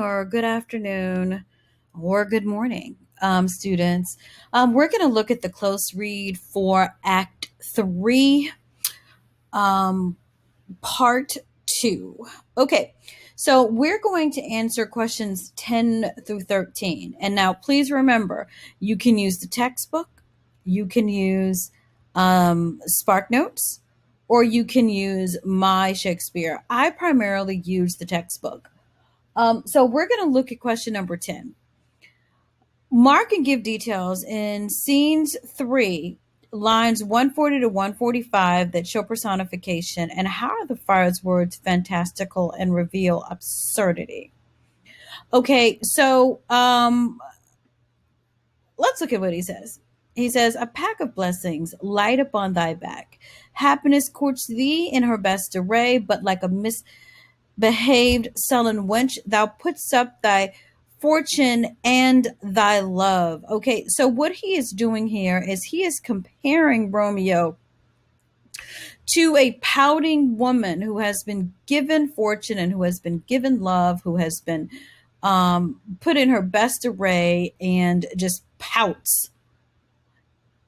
or good afternoon or good morning, students. We're going to look at the close read for Act 3, um, Part 2. Okay, so we're going to answer questions 10 through 13. And now please remember, you can use the textbook, you can use Spark Notes, or you can use My Shakespeare. I primarily use the textbook. So we're going to look at question number 10. Mark and give details in scenes 3, lines 140 to 145 that show personification, and how are the friar's words fantastical and reveal absurdity? Okay, so let's look at what he says. He says, "A pack of blessings light upon thy back. Happiness courts thee in her best array, but like a behaved sullen wench, thou puts up thy fortune and thy love." Okay, so what he is doing here is he is comparing Romeo to a pouting woman who has been given fortune and who has been given love, who has been put in her best array and just pouts.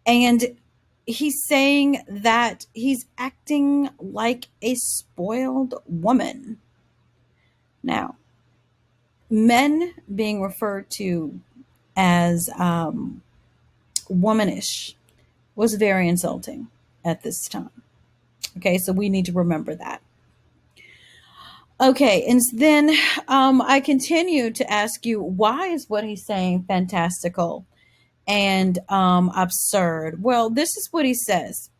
And he's saying that he's acting like a spoiled woman. Now, men being referred to as womanish was very insulting at this time. Okay, so we need to remember that. Okay, and then I continue to ask you, why is what he's saying fantastical and absurd? Well, this is what he says.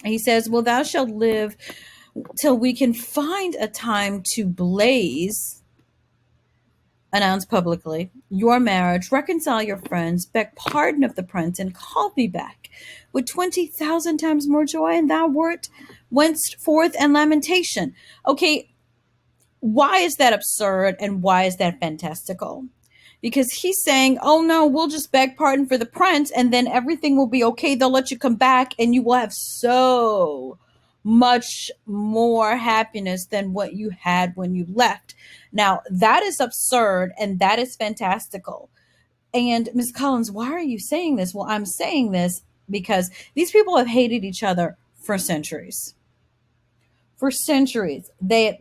He says, "Well, thou shalt live till we can find a time to blaze, announce publicly your marriage, reconcile your friends, beg pardon of the prince, and call thee back with 20,000 times more joy, and thou wentst forth and lamentation." Okay, why is that absurd and why is that fantastical? Because he's saying, oh no, we'll just beg pardon for the prince and then everything will be okay. They'll let you come back and you will have so much more happiness than what you had when you left. Now, that is absurd and that is fantastical. And Ms. Collins, why are you saying this? Well, I'm saying this because these people have hated each other for centuries. For centuries,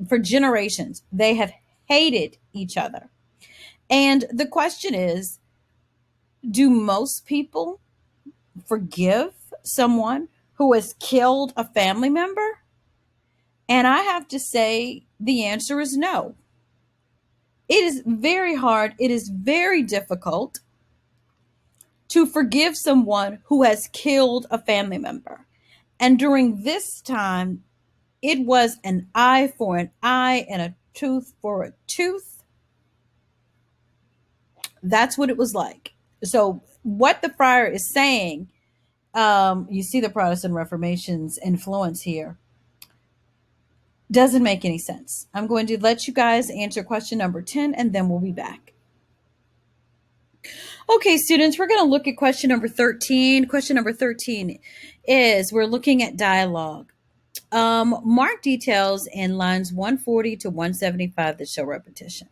for generations, they have hated each other. And the question is, do most people forgive someone who has killed a family member? And I have to say the answer is no. It is very hard, it is very difficult to forgive someone who has killed a family member. And during this time, it was an eye for an eye and a tooth for a tooth. That's what it was like. So, what the friar is saying, you see the Protestant Reformation's influence here, doesn't make any sense. I'm going to let you guys answer question number 10 and then we'll be back. Okay, students, we're going to look at question number 13. Question number 13 is we're looking at dialogue. Mark details in lines 140 to 175 that show repetition.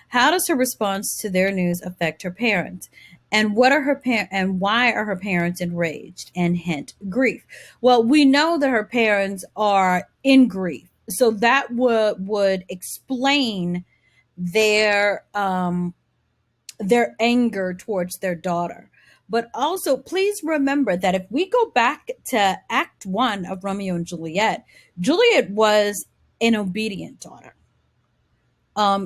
How does her response to their news affect her parents? And what are and why are her parents enraged? And hint, grief. Well, we know that her parents are in grief, so that would explain their anger towards their daughter. But also, please remember that if we go back to Act 1 of Romeo and Juliet, Juliet was an obedient daughter.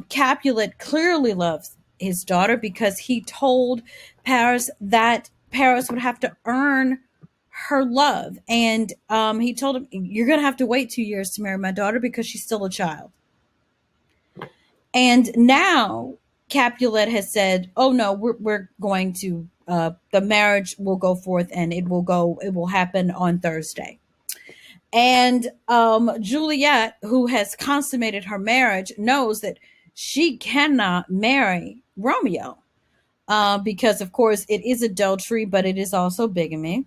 Capulet clearly loves his daughter because he told Paris that Paris would have to earn her love. And he told him, you're going to have to wait 2 years to marry my daughter because she's still a child. And now Capulet has said, oh no, we're going to, the marriage will go forth and it will happen on Thursday. And Juliet, who has consummated her marriage, knows that she cannot marry Romeo because, of course, it is adultery, but it is also bigamy.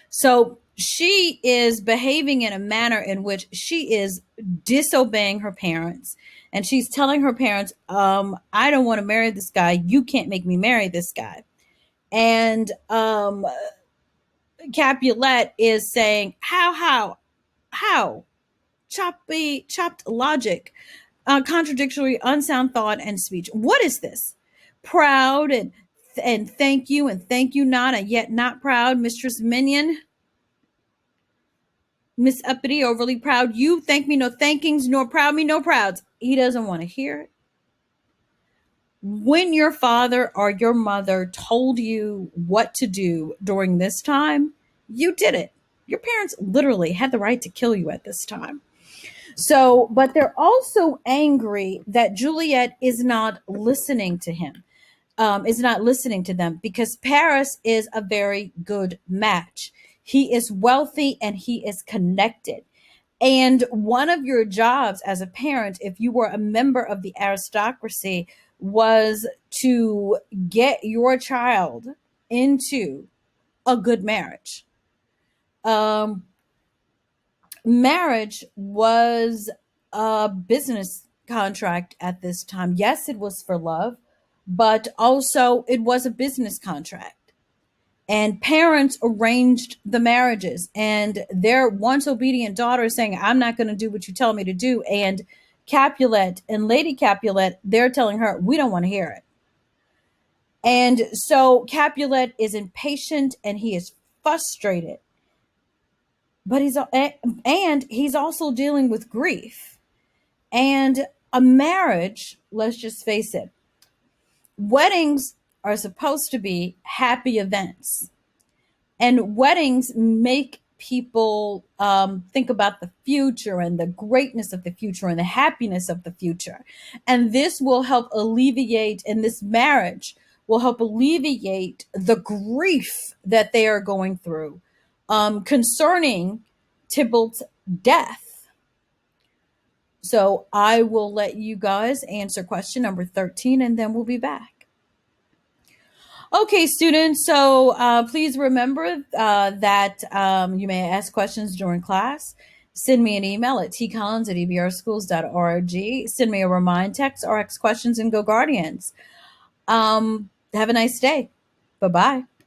So she is behaving in a manner in which she is disobeying her parents and she's telling her parents, I don't want to marry this guy. You can't make me marry this guy. And Capulet is saying, how? Chopped logic, contradictory, unsound thought and speech. What is this? Proud and thank you not, and yet not proud, Mistress Minion. Miss Uppity, overly proud. You thank me no thankings, nor proud me no prouds. He doesn't want to hear it. When your father or your mother told you what to do during this time, you did it. Your parents literally had the right to kill you at this time. So, but they're also angry that Juliet is not listening to him, is not listening to them, because Paris is a very good match. He is wealthy and he is connected. And one of your jobs as a parent, if you were a member of the aristocracy, was to get your child into a good marriage. Um, Marriage was a business contract at this time. Yes, it was for love, but also it was a business contract. And parents arranged the marriages, and their once obedient daughter is saying, I'm not going to do what you tell me to do. And Capulet and Lady Capulet, they're telling her, we don't want to hear it. And so Capulet is impatient and he is frustrated, but he's also dealing with grief. And a marriage, let's just face it, weddings are supposed to be happy events. And weddings make people think about the future and the greatness of the future and the happiness of the future. And this will help alleviate, and this marriage will help alleviate the grief that they are going through concerning Tybalt's death. So I will let you guys answer question number 13, and then we'll be back. Okay, students, so please remember that you may ask questions during class. Send me an email at tcollins@ebrschools.org. Send me a remind text or ask questions and go Guardians. Have a nice day. Bye-bye.